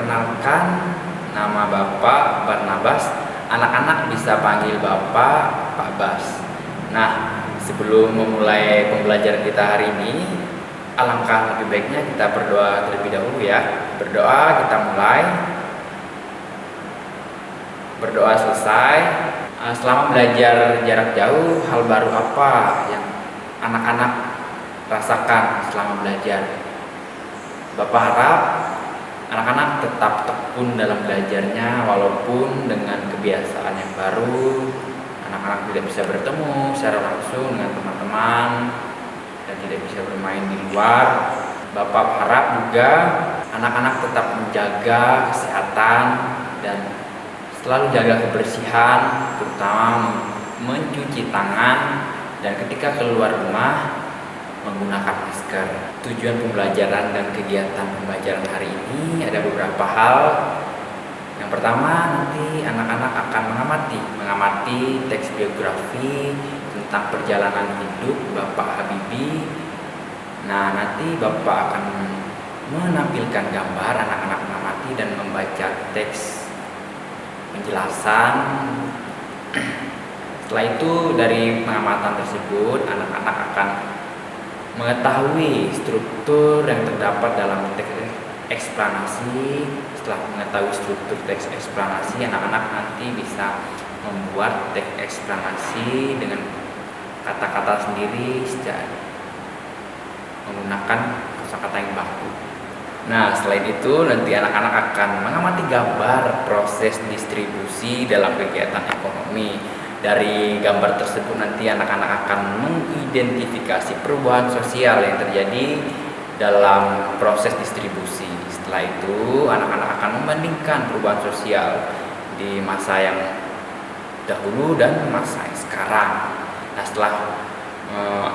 perkenalkan, nama Bapak Barnabas. Anak-anak bisa panggil Bapak Pak Bas. Nah, sebelum memulai pembelajaran kita hari ini, alangkah lebih baiknya kita berdoa terlebih dahulu ya. Berdoa, kita mulai. Berdoa selesai. Selama belajar jarak jauh, hal baru apa yang anak-anak rasakan selama belajar? Bapak harap anak-anak tetap tekun dalam belajarnya walaupun dengan kebiasaan yang baru. Anak-anak tidak bisa bertemu secara langsung dengan teman-teman dan tidak bisa bermain di luar. Bapak harap juga anak-anak tetap menjaga kesehatan dan selalu jaga kebersihan, terutama mencuci tangan dan ketika keluar rumah menggunakan masker. Tujuan pembelajaran dan kegiatan pembelajaran hari ini ada beberapa hal. Yang pertama, nanti anak-anak akan mengamati teks biografi tentang perjalanan hidup Bapak Habibie. Nah, nanti Bapak akan menampilkan gambar, anak-anak mengamati dan membaca teks penjelasan. Setelah itu dari pengamatan tersebut, anak-anak akan mengetahui struktur yang terdapat dalam teks eksplanasi. Setelah mengetahui struktur teks eksplanasi, anak-anak nanti bisa membuat teks eksplanasi dengan kata-kata sendiri menggunakan kosakata yang baku. Nah, selain itu nanti anak-anak akan mengamati gambar proses distribusi dalam kegiatan ekonomi. Dari gambar tersebut nanti anak-anak akan mengidentifikasi perubahan sosial yang terjadi dalam proses distribusi. Setelah itu anak-anak akan membandingkan perubahan sosial di masa yang dahulu dan masa yang sekarang. Nah, setelah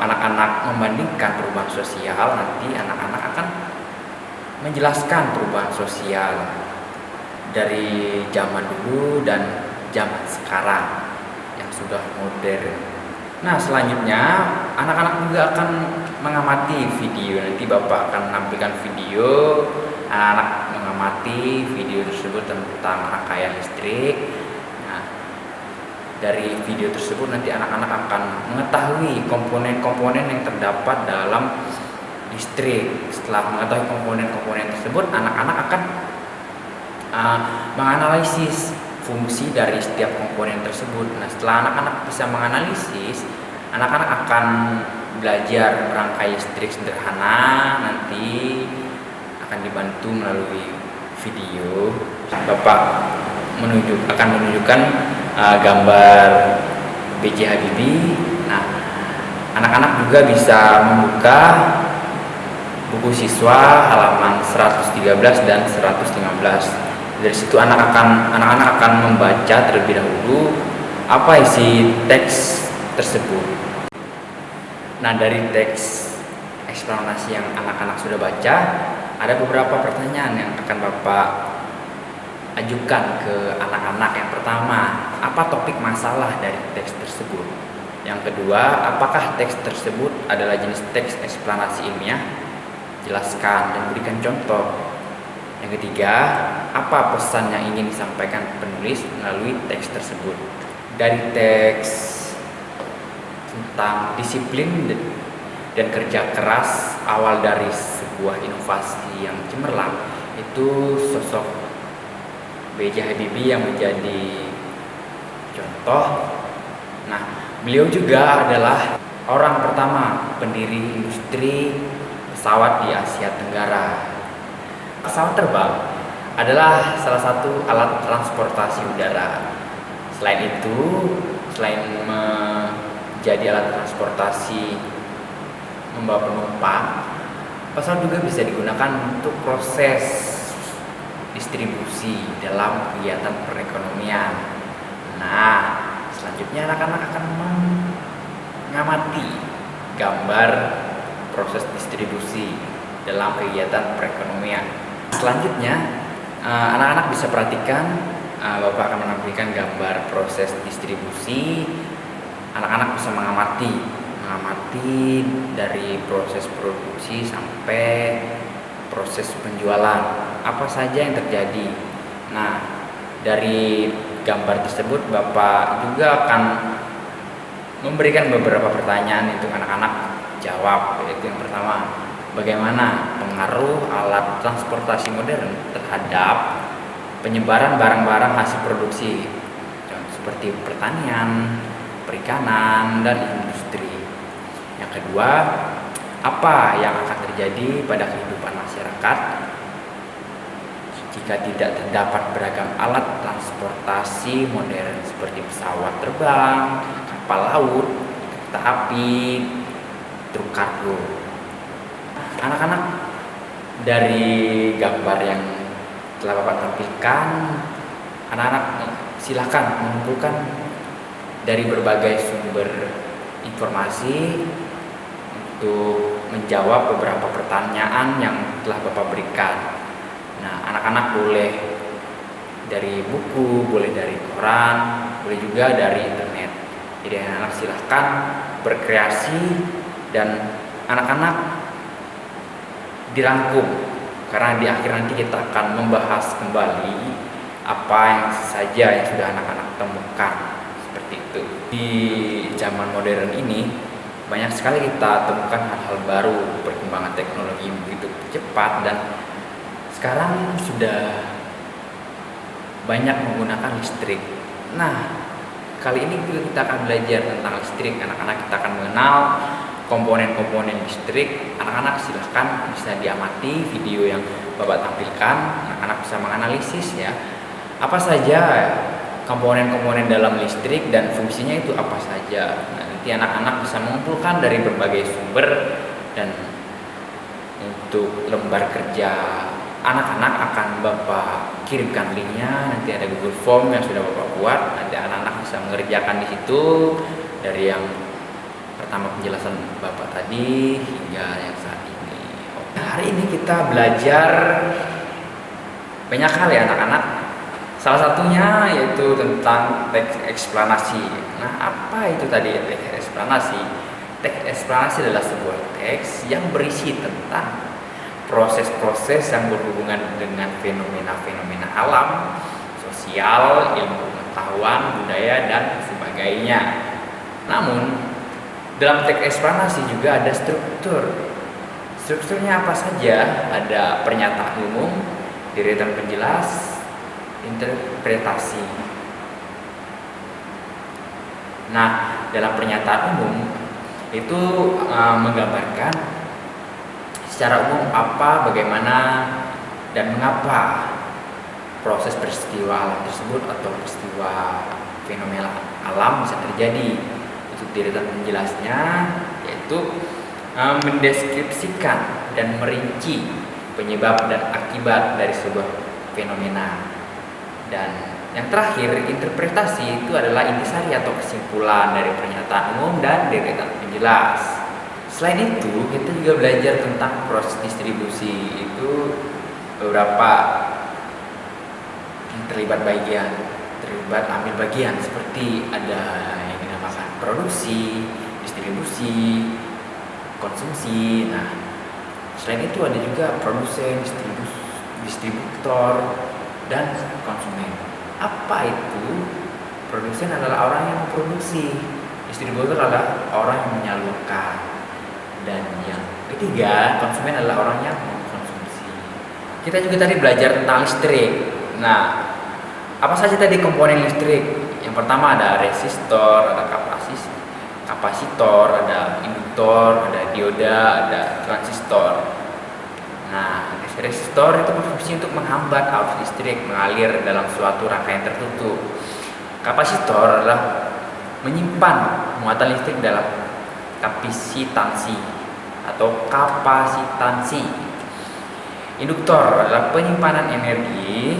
anak-anak membandingkan perubahan sosial, nanti anak-anak akan menjelaskan perubahan sosial dari zaman dulu dan zaman sekarang yang sudah modern. Nah, selanjutnya anak-anak juga akan mengamati video. Nanti Bapak akan menampilkan video. Anak-anak mengamati video tersebut tentang rangkaian listrik. Nah, dari video tersebut nanti anak-anak akan mengetahui komponen-komponen yang terdapat dalam listrik. Setelah mengetahui komponen-komponen tersebut, anak-anak akan menganalisis fungsi dari setiap komponen tersebut. Nah, setelah anak-anak bisa menganalisis, anak-anak akan belajar merangkai listrik sederhana. Nanti akan dibantu melalui video. Bapak akan menunjukkan gambar B.J. Habibie. Nah, anak-anak juga bisa membuka buku siswa halaman 113 dan 115. Dari situ anak-anak akan membaca terlebih dahulu apa isi teks tersebut. Nah, dari teks eksplanasi yang anak-anak sudah baca, ada beberapa pertanyaan yang akan Bapak ajukan ke anak-anak. Yang pertama, apa topik masalah dari teks tersebut? Yang kedua, apakah teks tersebut adalah jenis teks eksplanasi ilmiah? Jelaskan dan berikan contoh. Yang ketiga, apa pesan yang ingin disampaikan penulis melalui teks tersebut? Dari teks tentang disiplin dan kerja keras awal dari sebuah inovasi yang cemerlang, itu sosok B.J. Habibie yang menjadi contoh. Nah, beliau juga adalah orang pertama pendiri industri pesawat di Asia Tenggara. Pesawat terbang adalah salah satu alat transportasi udara. Selain itu, selain menjadi alat transportasi membawa penumpang, pesawat juga bisa digunakan untuk proses distribusi dalam kegiatan perekonomian. Nah, selanjutnya anak-anak akan mengamati gambar proses distribusi dalam kegiatan perekonomian. Selanjutnya, anak-anak bisa perhatikan, Bapak akan menampilkan gambar proses distribusi. Anak-anak bisa mengamati dari proses produksi sampai proses penjualan. apa saja yang terjadi. Nah, dari gambar tersebut Bapak juga akan memberikan beberapa pertanyaan untuk anak-anak jawab. Yaitu yang pertama, bagaimana pengaruh alat transportasi modern terhadap penyebaran barang-barang hasil produksi seperti pertanian, perikanan, dan industri. Yang kedua, apa yang akan terjadi pada kehidupan masyarakat jika tidak terdapat beragam alat transportasi modern seperti pesawat terbang, kapal laut, kereta api, truk kargo. Anak-anak, dari gambar yang telah Bapak tampilkan, anak-anak silakan mengumpulkan dari berbagai sumber informasi untuk menjawab beberapa pertanyaan yang telah Bapak berikan. Nah, anak-anak boleh dari buku, boleh dari koran, boleh juga dari internet. Jadi anak-anak silahkan berkreasi dan anak-anak dirangkum, karena di akhir nanti kita akan membahas kembali apa yang saja yang sudah anak-anak temukan. Seperti itu. Di zaman modern ini banyak sekali kita temukan hal-hal baru, perkembangan teknologi begitu cepat, dan sekarang sudah banyak menggunakan listrik. Nah, kali ini kita akan belajar tentang listrik. Anak-anak kita akan mengenal komponen-komponen listrik. Anak-anak silahkan bisa diamati video yang Bapak tampilkan. Anak-anak bisa menganalisis ya, apa saja komponen-komponen dalam listrik dan fungsinya itu apa saja. Nah, nanti anak-anak bisa mengumpulkan dari berbagai sumber, dan untuk lembar kerja anak-anak akan Bapak kirimkan linknya. Nanti ada Google Form yang sudah Bapak buat. Nanti anak-anak bisa mengerjakan di situ, dari yang pertama penjelasan Bapak tadi hingga yang saat ini. Hari ini kita belajar banyak hal ya anak-anak. Salah satunya yaitu tentang teks eksplanasi. Nah, apa itu tadi teks eksplanasi? Teks eksplanasi adalah sebuah teks yang berisi tentang proses-proses yang berhubungan dengan fenomena-fenomena alam, sosial, ilmu pengetahuan, budaya, dan sebagainya. Namun, dalam teks eksplanasi juga ada struktur. Strukturnya apa saja? Ada pernyataan umum, deretan penjelas, interpretasi. Nah, dalam pernyataan umum itu menggambarkan secara umum apa, bagaimana, dan mengapa proses peristiwa alam tersebut atau peristiwa fenomena alam bisa terjadi. Untuk deretan penjelasnya yaitu mendeskripsikan dan merinci penyebab dan akibat dari sebuah fenomena. Dan yang terakhir, interpretasi itu adalah intisari atau kesimpulan dari pernyataan umum dan deretan penjelas. Selain itu, kita juga belajar tentang proses distribusi. Itu beberapa yang terlibat ambil bagian, seperti ada yang dinamakan produksi, distribusi, konsumsi. Nah, selain itu ada juga produsen, distributor, dan konsumen. Apa itu? Produsen adalah orang yang memproduksi, distributor adalah orang yang menyalurkan, dan yang ketiga, konsumen adalah orang yang mengkonsumsi. Kita juga tadi belajar tentang listrik. Nah, apa saja tadi komponen listrik? Yang pertama ada resistor, ada kapasitor, ada induktor, ada dioda, ada transistor. Nah, resistor itu berfungsi untuk menghambat arus listrik mengalir dalam suatu rangkaian tertutup. Kapasitor adalah menyimpan muatan listrik dalam kapasitansi atau kapasitansi. Induktor adalah penyimpanan energi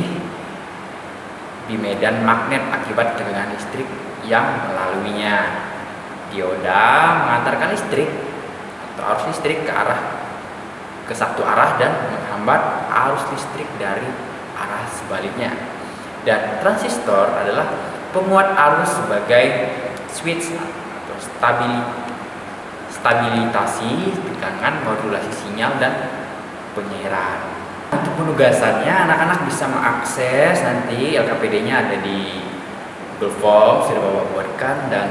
di medan magnet akibat tegangan listrik yang melaluinya. Dioda mengantarkan listrik atau arus listrik ke satu arah dan menghambat arus listrik dari arah sebaliknya. Dan transistor adalah penguat arus sebagai switch atau stabilitasi tegangan, modulasi sinyal, dan penyiaran. Untuk penugasannya anak-anak bisa mengakses, nanti LKPD-nya ada di Google Form sudah Bapak buatkan, dan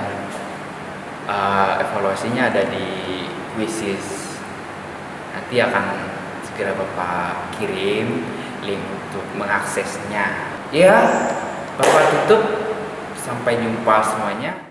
evaluasinya ada di Quizzes. Nanti akan segera Bapak kirim link untuk mengaksesnya. Ya, Bapak tutup. Sampai jumpa semuanya.